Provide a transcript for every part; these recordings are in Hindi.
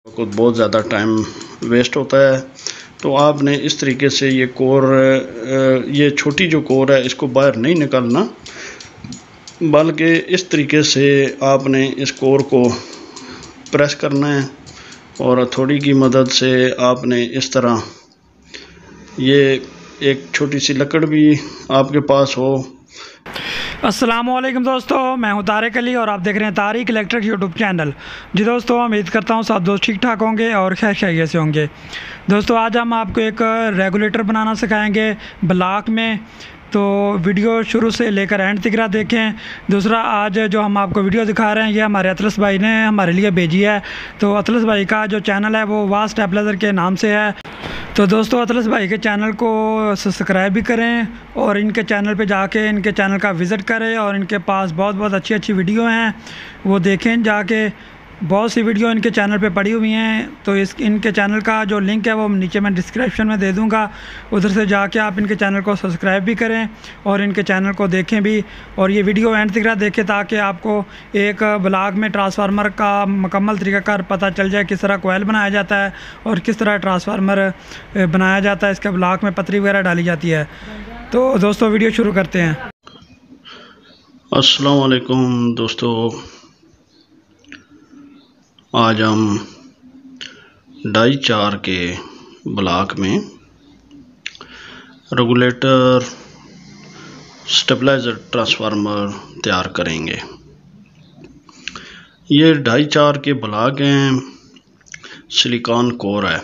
कुछ बहुत ज़्यादा टाइम वेस्ट होता है। तो आपने इस तरीके से ये कोर, ये छोटी जो कोर है इसको बाहर नहीं निकालना, बल्कि इस तरीके से आपने इस कोर को प्रेस करना है और हथौड़ी की मदद से आपने इस तरह, ये एक छोटी सी लकड़ भी आपके पास हो। अस्सलामुअलैकुम दोस्तों, मैं हूं तारिक अली और आप देख रहे हैं तारिक इलेक्ट्रिक यूट्यूब चैनल। जी दोस्तों, उम्मीद करता हूं सब दोस्त ठीक ठाक होंगे और खैर खैरियत से होंगे। दोस्तों, आज हम आपको एक रेगुलेटर बनाना सिखाएंगे ब्लॉक में, तो वीडियो शुरू से लेकर एंड तक देखें। दूसरा, आज जो हम आपको वीडियो दिखा रहे हैं ये हमारे अतलस भाई ने हमारे लिए भेजी है। तो अतलस भाई का जो चैनल है वो वास्ट स्टेबलाइजर के नाम से है। तो दोस्तों, अतलस भाई के चैनल को सब्सक्राइब भी करें और इनके चैनल पे जाके इनके चैनल का विज़िट करें और इनके पास बहुत अच्छी अच्छी वीडियो हैं, वो देखें जाके। बहुत सी वीडियो इनके चैनल पे पड़ी हुई हैं। तो इनके चैनल का जो लिंक है वो नीचे मैं डिस्क्रिप्शन में दे दूंगा, उधर से जाके आप इनके चैनल को सब्सक्राइब भी करें और इनके चैनल को देखें भी, और ये वीडियो एंड तक देखें ताकि आपको एक ब्लॉक में ट्रांसफार्मर का मुकम्मल तरीक़ाकार पता चल जाए, किस तरह कोयल बनाया जाता है और किस तरह ट्रांसफार्मर बनाया जाता है, इसके ब्लॉक में पतरी वगैरह डाली जाती है। तो दोस्तों, वीडियो शुरू करते हैं। अस्सलाम वालेकुम दोस्तों, आज हम डाई 4 के ब्लॉक में रेगुलेटर स्टेबलाइजर ट्रांसफार्मर तैयार करेंगे। ये डाई 4 के ब्लॉक हैं, सिलिकॉन कोर है।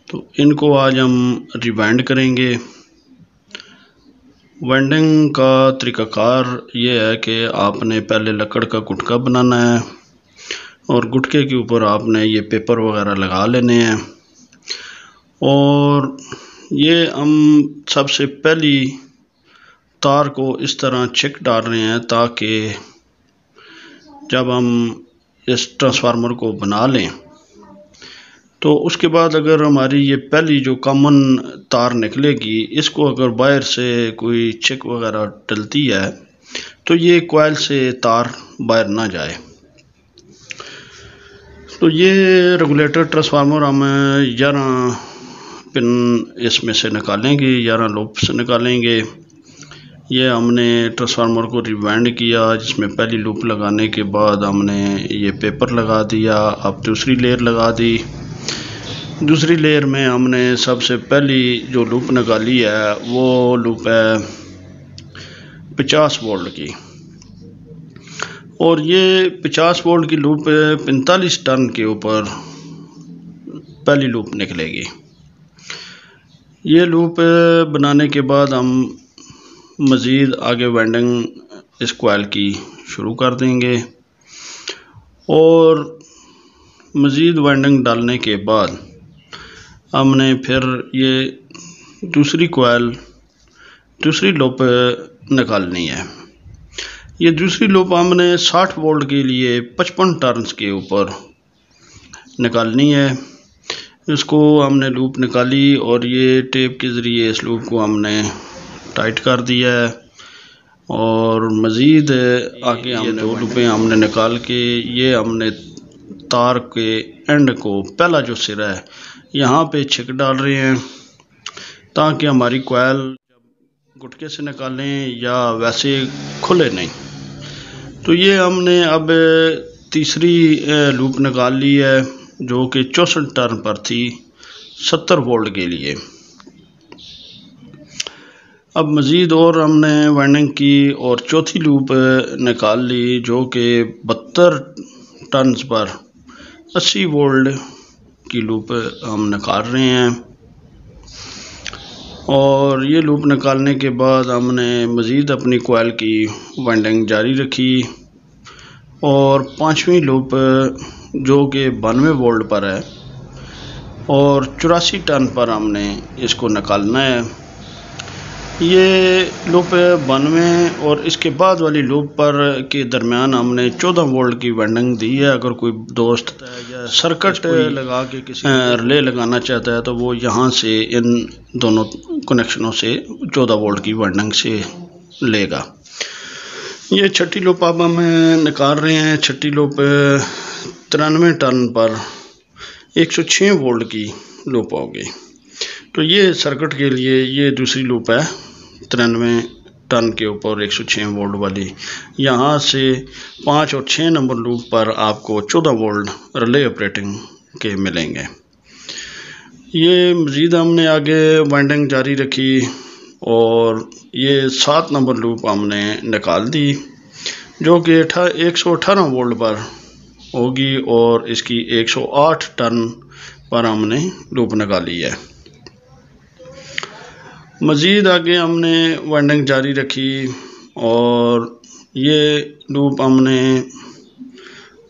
तो इनको आज हम रिवाइंड करेंगे। वाइंडिंग का तरीक़ाकार ये है कि आपने पहले लकड़ का गुटका बनाना है और गुटके के ऊपर आपने ये पेपर वगैरह लगा लेने हैं। और ये हम सबसे पहली तार को इस तरह चिक डाल रहे हैं ताकि जब हम इस ट्रांसफार्मर को बना लें तो उसके बाद अगर हमारी ये पहली जो कॉमन तार निकलेगी, इसको अगर बाहर से कोई चिक वगैरह डलती है तो ये कॉइल से तार बाहर ना जाए। तो ये रेगुलेटर ट्रांसफार्मर हम 11 पिन इसमें से निकालेंगे, 11 लूप से निकालेंगे। ये हमने ट्रांसफार्मर को रिवाइंड किया, जिसमें पहली लूप लगाने के बाद हमने ये पेपर लगा दिया। अब दूसरी लेयर लगा दी। दूसरी लेयर में हमने सबसे पहली जो लूप निकाली है वो लूप है 50 वोल्ट की, और ये 50 वोल्ट की लूप 45 टर्न के ऊपर पहली लूप निकलेगी। ये लूप बनाने के बाद हम मज़ीद आगे वाइंडिंग इस कॉइल की शुरू कर देंगे, और मज़ीद वाइंडिंग डालने के बाद हमने फिर ये दूसरी कॉइल, दूसरी लूप निकालनी है। ये दूसरी लूप हमने 60 वोल्ट के लिए 55 टर्न्स के ऊपर निकालनी है। इसको हमने लूप निकाली और ये टेप के ज़रिए इस लूप को हमने टाइट कर दिया है, और मज़ीद आगे हम 2 लूपें हमने निकाल के ये हमने तार के एंड को, पहला जो सिरा है यहाँ पे छिक डाल रहे हैं ताकि हमारी कॉइल जब गुटके से निकालें या वैसे खुले नहीं। तो ये हमने अब तीसरी लूप निकाल ली है जो कि 64 टर्न पर थी 70 वोल्ट के लिए। अब मज़ीद और हमने वाइंडिंग की और चौथी लूप निकाल ली जो कि 72 टर्न्स पर 80 वोल्ट की लूप हम निकाल रहे हैं। और ये लूप निकालने के बाद हमने मज़ीद अपनी कॉइल की वाइंडिंग जारी रखी, और 5वीं लूप जो कि 92 वोल्ट पर है और 84 टर्न पर हमने इसको निकालना है। ये लूप 92 और इसके बाद वाली लूप पर के दरमियान हमने 14 वोल्ट की वाइंडिंग दी है। अगर कोई दोस्त सर्किट लगा के किसी रिले लगाना चाहता है तो वो यहाँ से इन दोनों कनेक्शनों से 14 वोल्ट की वाइंडिंग से लेगा। ये छठी लूप अब हम निकाल रहे हैं। छठी लूप 93 टन पर 106 वोल्ट की लूप होगी। तो ये सर्किट के लिए ये दूसरी लूप है 93 टन के ऊपर 106 वोल्ट वाली। यहाँ से 5 और 6 नंबर लूप पर आपको 14 वोल्ट रिले ऑपरेटिंग के मिलेंगे। ये मज़ीद हमने आगे वाइंडिंग जारी रखी और ये 7 नंबर लूप हमने निकाल दी जो कि 118 वोल्ट पर होगी और इसकी 108 टन पर हमने लूप निकाली है। मज़ीद आगे हमने वाइंडिंग जारी रखी और ये लूप हमने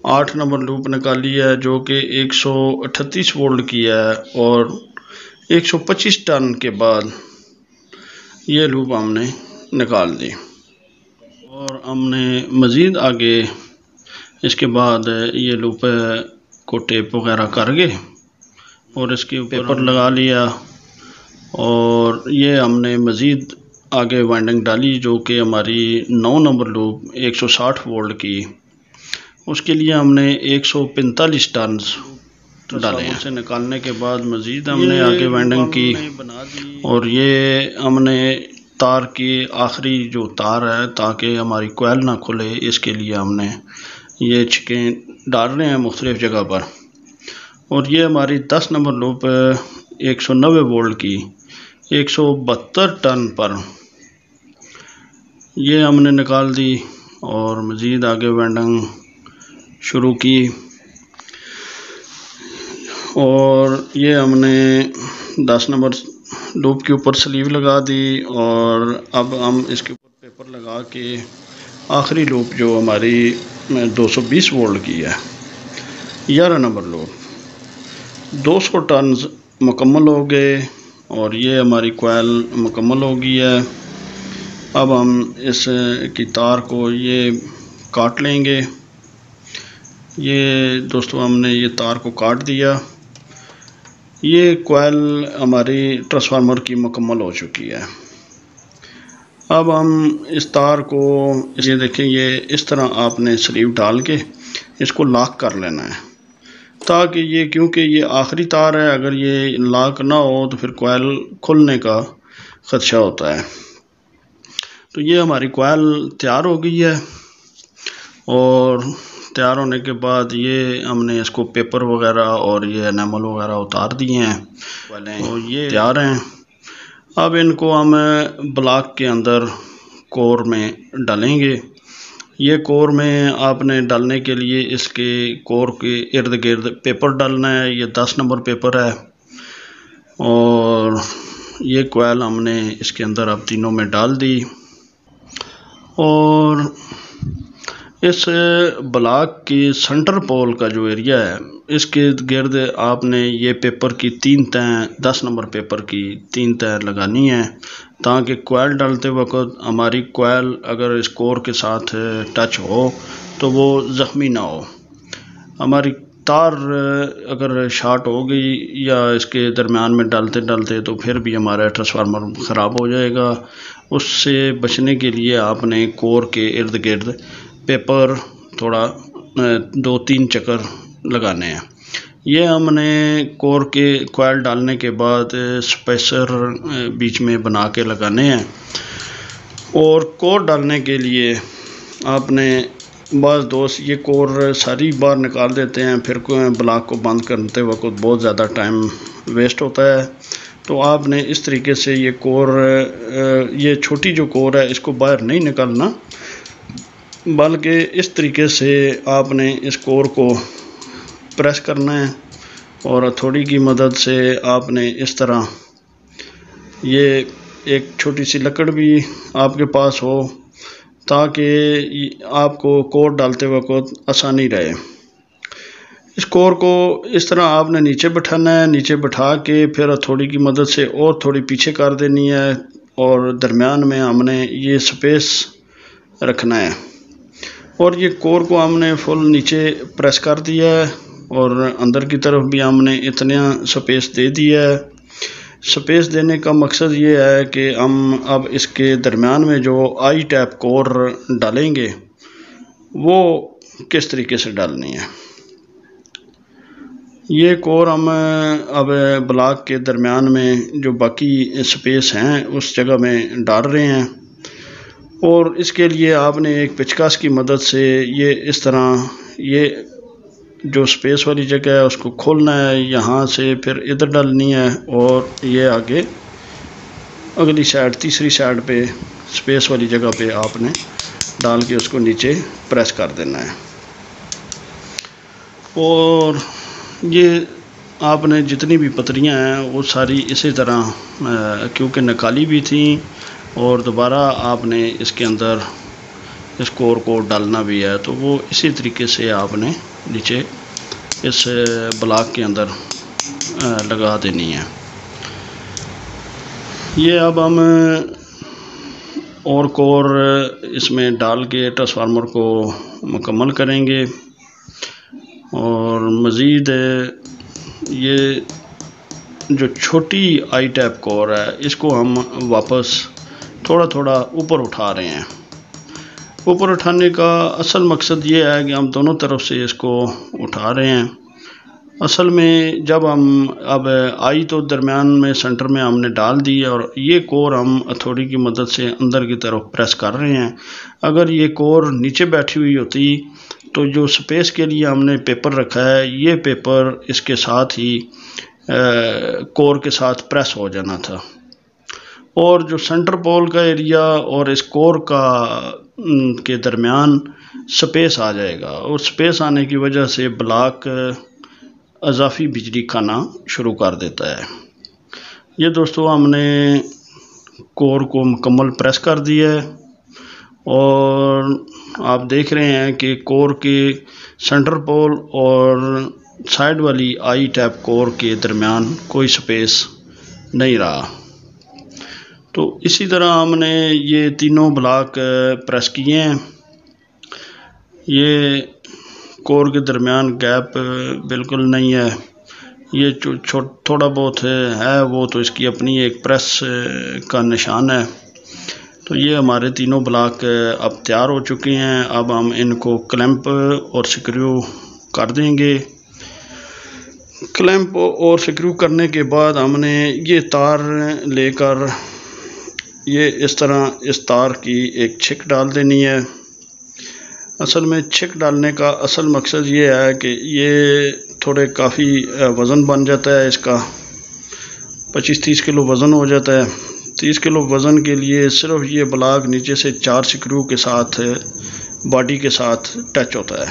8 नंबर लूप निकाली है जो कि 138 वोल्ट की है और 125 टन के बाद ये लूप हमने निकाल दी। और हमने मज़ीद आगे इसके बाद ये लूप को टेप वगैरह करके और इसके ऊपर पेपर लगा लिया और ये हमने मज़ीद आगे वाइंडिंग डाली जो कि हमारी 9 नंबर लूप 160 वोल्ट की, उसके लिए हमने 145 टन डाले हैं। उसे निकालने के बाद मज़ीद हमने आगे वाइंडिंग की और ये हमने तार की आखिरी जो तार है ताकि हमारी कोयल ना खुले इसके लिए हमने ये छिकें डाल रहे हैं मुख्तलिफ़ जगह पर। और ये हमारी 10 नंबर लूप 190 वोल्ट की 172 टन पर ये हमने निकाल दी और मज़ीद आगे वाइंडिंग शुरू की और ये हमने 10 नंबर लूप के ऊपर स्लीव लगा दी और अब हम इसके ऊपर पेपर लगा के आखिरी लूप जो हमारी 220 वोल्ट की है 11 नंबर लूप 200 टन मुकम्मल हो गए और ये हमारी कोयल मुकम्मल हो गई है। अब हम इस की तार को ये काट लेंगे। ये दोस्तों हमने ये तार को काट दिया। ये कोयल हमारी ट्रांसफार्मर की मुकम्मल हो चुकी है। अब हम इस तार को ये देखें, ये इस तरह आपने स्लीव डाल के इसको लॉक कर लेना है ताकि ये, क्योंकि ये आखिरी तार है, अगर ये लॉक ना हो तो फिर कोयल खुलने का ख़दशा होता है। तो ये हमारी कोयल तैयार हो गई है और तैयार होने के बाद ये हमने इसको पेपर वगैरह और ये एनामल वगैरह उतार दिए हैं और ये तैयार हैं। अब इनको हम ब्लॉक के अंदर कोर में डालेंगे। ये कोर में आपने डालने के लिए इसके कोर के इर्द गिर्द पेपर डालना है। ये 10 नंबर पेपर है और ये कोयल हमने इसके अंदर अब तीनों में डाल दी और इस ब्लॉक की सेंटर पोल का जो एरिया है इसके गिर्द आपने ये पेपर की 3 तह 10 नंबर पेपर की 3 तह लगानी है ताकि कोयल डालते वक्त हमारी कोयल अगर इस कोर के साथ टच हो तो वो ज़ख्मी ना हो। हमारी तार अगर शॉर्ट हो गई या इसके दरमियान में डालते डालते तो फिर भी हमारा ट्रांसफार्मर ख़राब हो जाएगा। उससे बचने के लिए आपने कोर के इर्द गिर्द पेपर थोड़ा 2-3 चक्कर लगाने हैं। ये हमने कोर के कोयल डालने के बाद स्पेसर बीच में बना के लगाने हैं और कोर डालने के लिए आपने बस दोस्त ये कोर सारी बार निकाल देते हैं, फिर ब्लॉक को बंद करते वक्त बहुत ज़्यादा टाइम वेस्ट होता है। तो आपने इस तरीके से ये कोर, ये छोटी जो कोर है इसको बाहर नहीं निकालना, बल्कि इस तरीके से आपने इस कोर को प्रेस करना है और हथौड़ी की मदद से आपने इस तरह, ये एक छोटी सी लकड़ भी आपके पास हो ताकि आपको कोर डालते वक्त आसानी रहे। इस कोर को इस तरह आपने नीचे बिठाना है, नीचे बिठा के फिर हथौड़ी की मदद से और थोड़ी पीछे कर देनी है और दरमियान में हमने ये स्पेस रखना है और ये कोर को हमने फुल नीचे प्रेस कर दिया है और अंदर की तरफ भी हमने इतना स्पेस दे दिया है। स्पेस देने का मकसद ये है कि हम अब इसके दरमियान में जो आई टैप कोर डालेंगे वो किस तरीके से डालनी है। ये कोर हम अब ब्लॉक के दरमियान में जो बाकी स्पेस हैं उस जगह में डाल रहे हैं, और इसके लिए आपने एक पेचकस की मदद से ये इस तरह ये जो स्पेस वाली जगह है उसको खोलना है, यहाँ से फिर इधर डालनी है और ये आगे अगली साइड तीसरी साइड पे स्पेस वाली जगह पे आपने डाल के उसको नीचे प्रेस कर देना है। और ये आपने जितनी भी पतरियां हैं वो सारी इसी तरह क्योंकि निकाली भी थी और दोबारा आपने इसके अंदर इस कोर को डालना भी है, तो वो इसी तरीके से आपने नीचे इस ब्लॉक के अंदर लगा देनी है। ये अब हम और कोर इसमें डाल के ट्रांसफार्मर को मुकम्मल करेंगे, और मज़ीद ये जो छोटी आई टैप कोर है इसको हम वापस थोड़ा थोड़ा ऊपर उठा रहे हैं। ऊपर उठाने का असल मकसद ये है कि हम दोनों तरफ से इसको उठा रहे हैं। असल में जब हम अब आई तो दरमियान में सेंटर में हमने डाल दी और ये कोर हम हथौड़ी की मदद से अंदर की तरफ प्रेस कर रहे हैं। अगर ये कोर नीचे बैठी हुई होती तो जो स्पेस के लिए हमने पेपर रखा है ये पेपर इसके साथ ही कोर के साथ प्रेस हो जाना था, और जो सेंटर पोल का एरिया और इस कोर का के दरमियान स्पेस आ जाएगा, और स्पेस आने की वजह से ब्लॉक अजाफी बिजली खाना शुरू कर देता है। ये दोस्तों हमने कोर को मुकम्मल प्रेस कर दिया है, और आप देख रहे हैं कि कोर के सेंटर पोल और साइड वाली आई टैप कोर के दरमियान कोई स्पेस नहीं रहा। तो इसी तरह हमने ये तीनों ब्लॉक प्रेस किए हैं। ये कोर के दरमियान गैप बिल्कुल नहीं है, ये थोड़ा बहुत है वो तो इसकी अपनी एक प्रेस का निशान है। तो ये हमारे तीनों ब्लॉक अब तैयार हो चुके हैं। अब हम इनको क्लैंप और स्क्रू कर देंगे। क्लैंप और स्क्रू करने के बाद हमने ये तार लेकर ये इस तरह इस तार की एक छिक डाल देनी है। असल में छिक डालने का असल मकसद ये है कि ये थोड़े काफ़ी वज़न बन जाता है, इसका 25-30 किलो वज़न हो जाता है। 30 किलो वज़न के लिए सिर्फ ये ब्लॉक नीचे से 4 स्क्रू के साथ बॉडी के साथ टच होता है।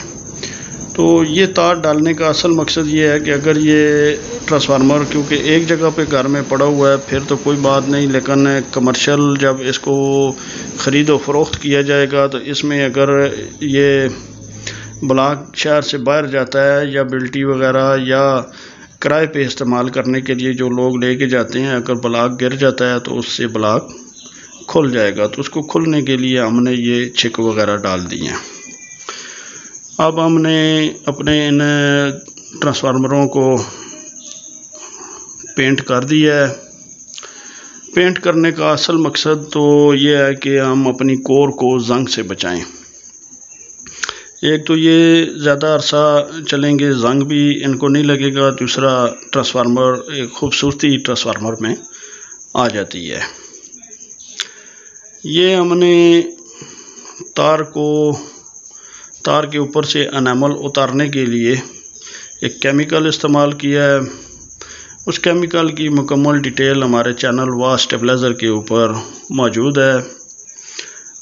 तो ये तार डालने का असल मकसद ये है कि अगर ये ट्रांसफार्मर क्योंकि एक जगह पे घर में पड़ा हुआ है फिर तो कोई बात नहीं, लेकिन कमर्शियल जब इसको ख़रीदो फ़रोख्त किया जाएगा तो इसमें अगर ये ब्लॉक शहर से बाहर जाता है या बिल्टी वगैरह या किराए पे इस्तेमाल करने के लिए जो लोग लेके जाते हैं, अगर ब्लॉक गिर जाता है तो उससे ब्लॉक खुल जाएगा। तो उसको खुलने के लिए हमने ये छिक वगैरह डाल दी हैं। अब हमने अपने इन ट्रांसफार्मरों को पेंट कर दिया है। पेंट करने का असल मकसद तो ये है कि हम अपनी कोर को जंग से बचाएं। एक तो ये ज़्यादा अरसा चलेंगे, जंग भी इनको नहीं लगेगा, दूसरा ट्रांसफार्मर एक खूबसूरती ट्रांसफार्मर में आ जाती है। ये हमने तार के ऊपर से एनामल उतारने के लिए एक केमिकल इस्तेमाल किया है। उस केमिकल की मुकम्मल डिटेल हमारे चैनल वाह स्टेबलाइज़र के ऊपर मौजूद है,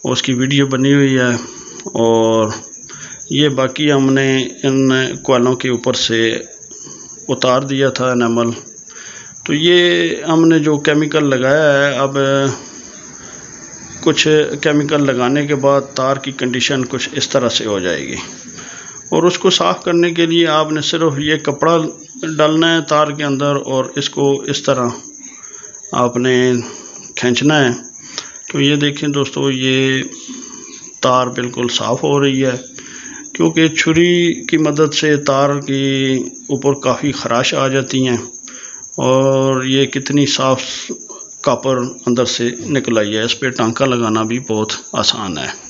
उसकी वीडियो बनी हुई है। और ये बाकी हमने इन कॉइलों के ऊपर से उतार दिया था एनामल। तो ये हमने जो केमिकल लगाया है, अब कुछ केमिकल लगाने के बाद तार की कंडीशन कुछ इस तरह से हो जाएगी। और उसको साफ़ करने के लिए आपने सिर्फ ये कपड़ा डालना है तार के अंदर और इसको इस तरह आपने खींचना है। तो ये देखें दोस्तों, ये तार बिल्कुल साफ़ हो रही है, क्योंकि छुरी की मदद से तार के ऊपर काफ़ी ख़राश आ जाती हैं। और ये कितनी साफ़ कॉपर अंदर से निकल आई है, इस पर टांका लगाना भी बहुत आसान है।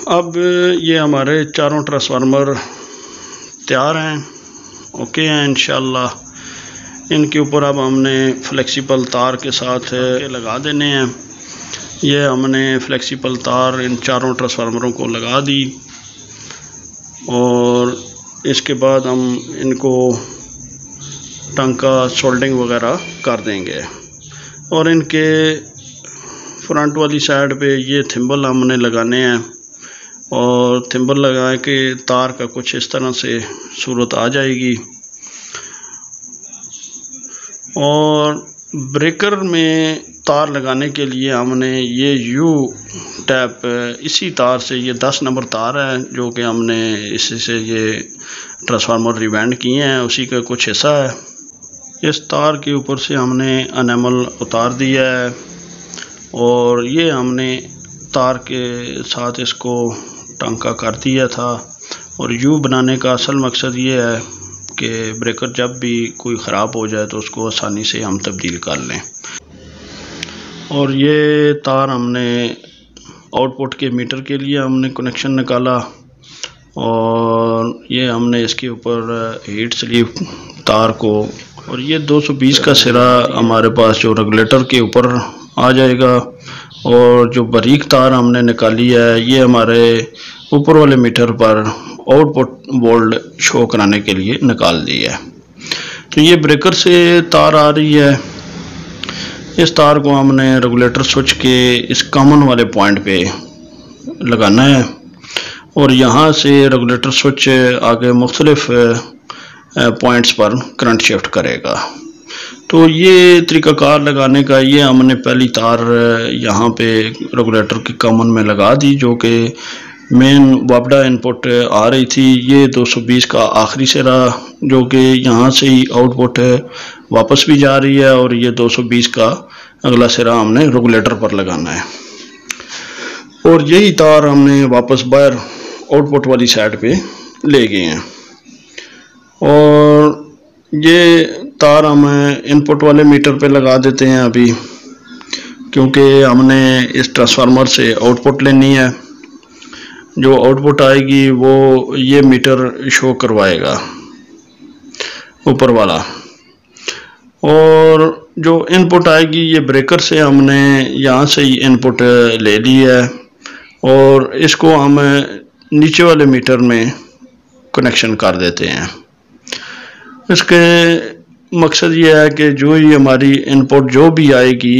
अब ये हमारे चारों ट्रांसफार्मर तैयार हैं, ओके हैं इंशाल्लाह। इनके ऊपर अब हमने फ्लेक्सिबल तार के साथ लगा देने हैं। ये हमने फ्लेक्सिबल तार इन चारों ट्रांसफार्मरों को लगा दी और इसके बाद हम इनको टांका सोल्डिंग वगैरह कर देंगे। और इनके फ्रंट वाली साइड पे ये थिम्बल हमने लगाने हैं और थिम्बल लगाए के तार का कुछ इस तरह से सूरत आ जाएगी। और ब्रेकर में तार लगाने के लिए हमने ये यू टैप इसी तार से, ये 10 नंबर तार है जो कि हमने इसी से ये ट्रांसफार्मर रिवाइंड किए हैं, उसी का कुछ हिस्सा है। इस तार के ऊपर से हमने एनेमल उतार दिया है और ये हमने तार के साथ इसको टांका कर दिया था। और यू बनाने का असल मकसद ये है कि ब्रेकर जब भी कोई ख़राब हो जाए तो उसको आसानी से हम तब्दील कर लें। और ये तार हमने आउटपुट के मीटर के लिए हमने कनेक्शन निकाला और ये हमने इसके ऊपर हीट स्लीव तार को, और ये 220 का सिरा हमारे पास जो रेगुलेटर के ऊपर आ जाएगा। और जो बारीक तार हमने निकाली है ये हमारे ऊपर वाले मीटर पर आउटपुट वोल्ट शो कराने के लिए निकाल दी है। तो ये ब्रेकर से तार आ रही है, इस तार को हमने रेगुलेटर स्विच के इस कॉमन वाले पॉइंट पे लगाना है और यहाँ से रेगुलेटर स्विच आगे मुख्तलिफ पॉइंट्स पर करंट शिफ्ट करेगा। तो ये तरीक़ाकार लगाने का, ये हमने पहली तार यहाँ पे रेगुलेटर के कॉमन में लगा दी जो कि मेन वापडा इनपुट आ रही थी। ये 220 का आखिरी सिरा जो कि यहाँ से ही आउटपुट वापस भी जा रही है और ये 220 का अगला सिरा हमने रेगुलेटर पर लगाना है। और यही तार हमने वापस बाहर आउटपुट वाली साइड पे ले गए हैं। और ये तार हम इनपुट वाले मीटर पे लगा देते हैं अभी, क्योंकि हमने इस ट्रांसफार्मर से आउटपुट लेनी है। जो आउटपुट आएगी वो ये मीटर शो करवाएगा ऊपर वाला, और जो इनपुट आएगी ये ब्रेकर से हमने यहाँ से ही इनपुट ले ली है और इसको हम नीचे वाले मीटर में कनेक्शन कर देते हैं। इसके मकसद ये है कि जो ही हमारी इनपुट जो भी आएगी,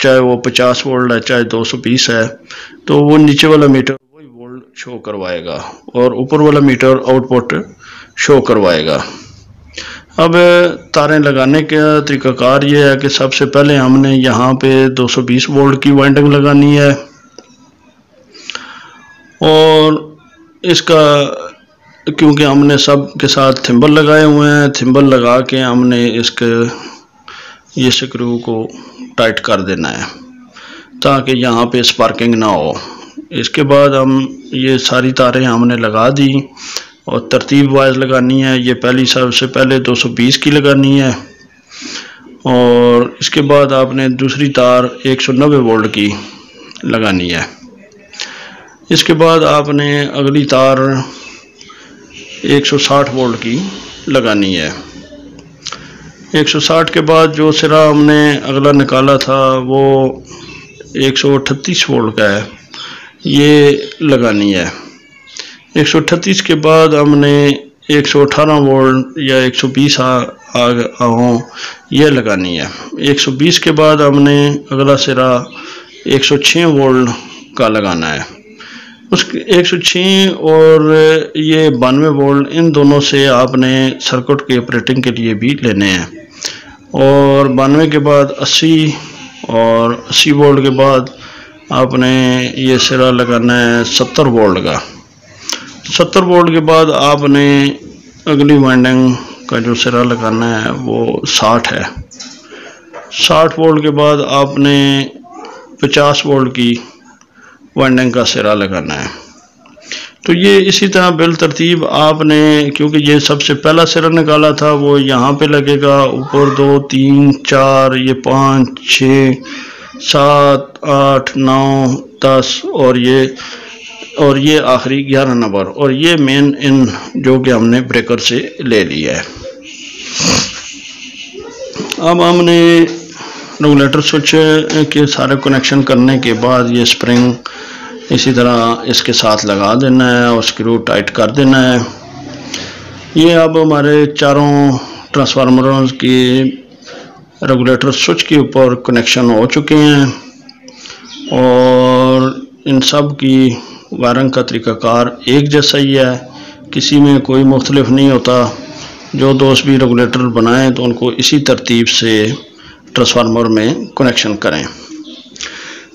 चाहे वो 50 वोल्ट है चाहे 220 है, तो वो नीचे वाला मीटर वही वोल्ट शो करवाएगा और ऊपर वाला मीटर आउटपुट शो करवाएगा। अब तारें लगाने का तरीक़ाकार ये है कि सबसे पहले हमने यहाँ पे 220 वोल्ट की वाइंडिंग लगानी है और इसका, क्योंकि हमने सब के साथ थिम्बल लगाए हुए हैं, थिम्बल लगा के हमने इसके ये स्क्रू को टाइट कर देना है ताकि यहाँ पे स्पार्किंग ना हो। इसके बाद हम ये सारी तारें हमने लगा दी और तरतीब वाइज लगानी है। ये पहली सबसे पहले 220 की लगानी है और इसके बाद आपने दूसरी तार 190 वोल्ट की लगानी है। इसके बाद आपने अगली तार 160 वोल्ट की लगानी है। 160 के बाद जो सिरा हमने अगला निकाला था वो 138 वोल्ट का है, ये लगानी है। 138 के बाद हमने 118 वोल्ट या 120 हो ये लगानी है। 120 के बाद हमने अगला सिरा 106 वोल्ट का लगाना है। उसके 106 और ये 92 वोल्ट, इन दोनों से आपने सर्किट के ऑपरेटिंग के लिए भी लेने हैं। और 92 के बाद 80 और 80 वोल्ट के बाद आपने ये सिरा लगाना है 70 वोल्ट का। 70 वोल्ट के बाद आपने अगली वाइंडिंग का जो सिरा लगाना है वो 60 है। 60 वोल्ट के बाद आपने 50 वोल्ट की वाइंडिंग का सिरा लगाना है। तो ये इसी तरह बिल तरतीब आपने, क्योंकि ये सबसे पहला सिरा निकाला था वो यहाँ पे लगेगा, ऊपर 2 3 4 ये 5 6 7 8 9 10 और ये और ये आखिरी 11 नंबर, और ये मेन इन जो कि हमने ब्रेकर से ले लिया है। अब हमने रेगुलेटर स्विच के सारे कनेक्शन करने के बाद ये स्प्रिंग इसी तरह इसके साथ लगा देना है और स्क्रू टाइट कर देना है। ये अब हमारे चारों ट्रांसफार्मरों की रेगुलेटर स्विच के ऊपर कनेक्शन हो चुके हैं और इन सब की वायरिंग का तरीक़ाकार एक जैसा ही है, किसी में कोई मुख्तलिफ नहीं होता। जो दोस्त भी रेगुलेटर बनाएं तो उनको इसी तरतीब से ट्रांसफार्मर में कनेक्शन करें।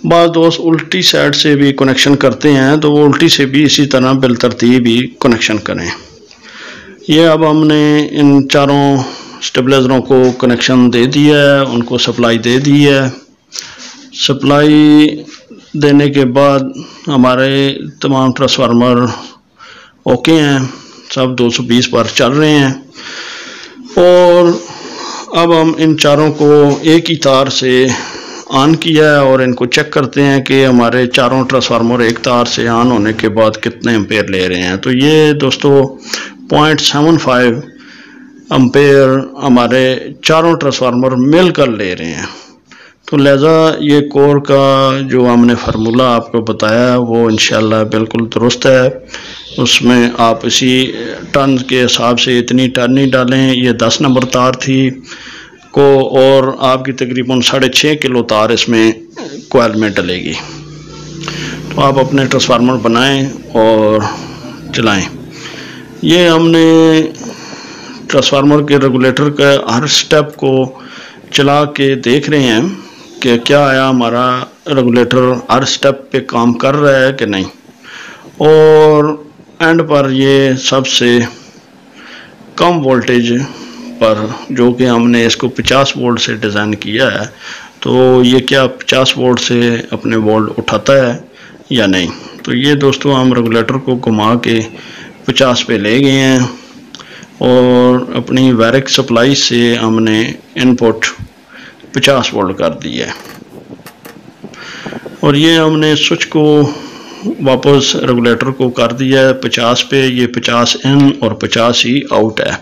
बाद दोस्त उल्टी साइड से भी कनेक्शन करते हैं तो वो उल्टी से भी इसी तरह बिलतरतीब ही कनेक्शन करें। ये अब हमने इन चारों स्टेबलाइजरों को कनेक्शन दे दिया है, उनको सप्लाई दे दी है। सप्लाई देने के बाद हमारे तमाम ट्रांसफार्मर ओके हैं, सब 220 पर चल रहे हैं। और अब हम इन चारों को एक ही तार से ऑन किया है और इनको चेक करते हैं कि हमारे चारों ट्रांसफार्मर एक तार से ऑन होने के बाद कितने एम्पेयर ले रहे हैं। तो ये दोस्तों 0.75 एम्पेयर हमारे चारों ट्रांसफार्मर मिलकर ले रहे हैं। तो लिहाजा ये कोर का जो हमने फार्मूला आपको बताया वो इंशाल्लाह बिल्कुल दुरुस्त है। उसमें आप इसी टन के हिसाब से इतनी टन ही डालें। ये 10 नंबर तार थी को और आपकी तकरीबन 6.5 किलो तार इसमें कोयल में डलेगी। तो आप अपने ट्रांसफार्मर बनाएं और चलाएं। ये हमने ट्रांसफार्मर के रेगुलेटर का हर स्टेप को चला के देख रहे हैं कि क्या आया हमारा रेगुलेटर हर स्टेप पे काम कर रहा है कि नहीं। और एंड पर ये सबसे कम वोल्टेज पर, जो कि हमने इसको 50 वोल्ट से डिज़ाइन किया है, तो ये क्या 50 वोल्ट से अपने वोल्ट उठाता है या नहीं। तो ये दोस्तों हम रेगुलेटर को घुमा के 50 पे ले गए हैं और अपनी वायरिंग सप्लाई से हमने इनपुट 50 वोल्ट कर दिया है। और ये हमने स्विच को वापस रेगुलेटर को कर दिया है 50 पे। ये 50 इन और 50 ही आउट है।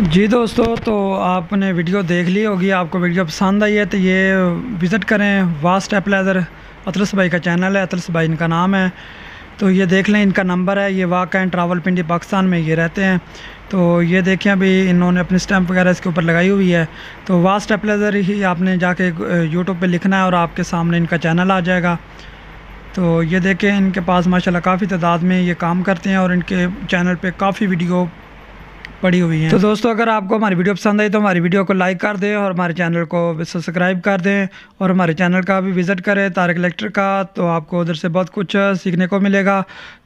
जी दोस्तों, तो आपने वीडियो देख ली होगी। आपको वीडियो पसंद आई है तो ये विज़िट करें वास्ट स्टेबलाइजर। अतलस भाई का चैनल है, अतलस भाई इनका नाम है। तो ये देख लें, इनका नंबर है। ये वाक़ एंड रावलपिंडी पाकिस्तान में ये रहते हैं। तो ये देखें, अभी इन्होंने अपनी स्टैंप वगैरह इसके ऊपर लगाई हुई है। तो वास्ट स्टेबलाइजर ही आपने जाके यूट्यूब पे लिखना है और आपके सामने इनका चैनल आ जाएगा। तो ये देखें, इनके पास माशाल्लाह काफ़ी तादाद में ये काम करते हैं और इनके चैनल पे काफ़ी वीडियो पड़ी हुई हैं। तो दोस्तों, अगर आपको हमारी वीडियो पसंद आई तो हमारी वीडियो को लाइक कर दें और हमारे चैनल को सब्सक्राइब कर दें और हमारे चैनल का भी विज़िट करें तारिक इलेक्ट्रिक का। तो आपको उधर से बहुत कुछ सीखने को मिलेगा।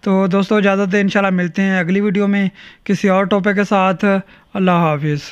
तो दोस्तों, इजाज़त दें, इंशाल्लाह मिलते हैं अगली वीडियो में किसी और टॉपिक के साथ। अल्लाह हाफिज़।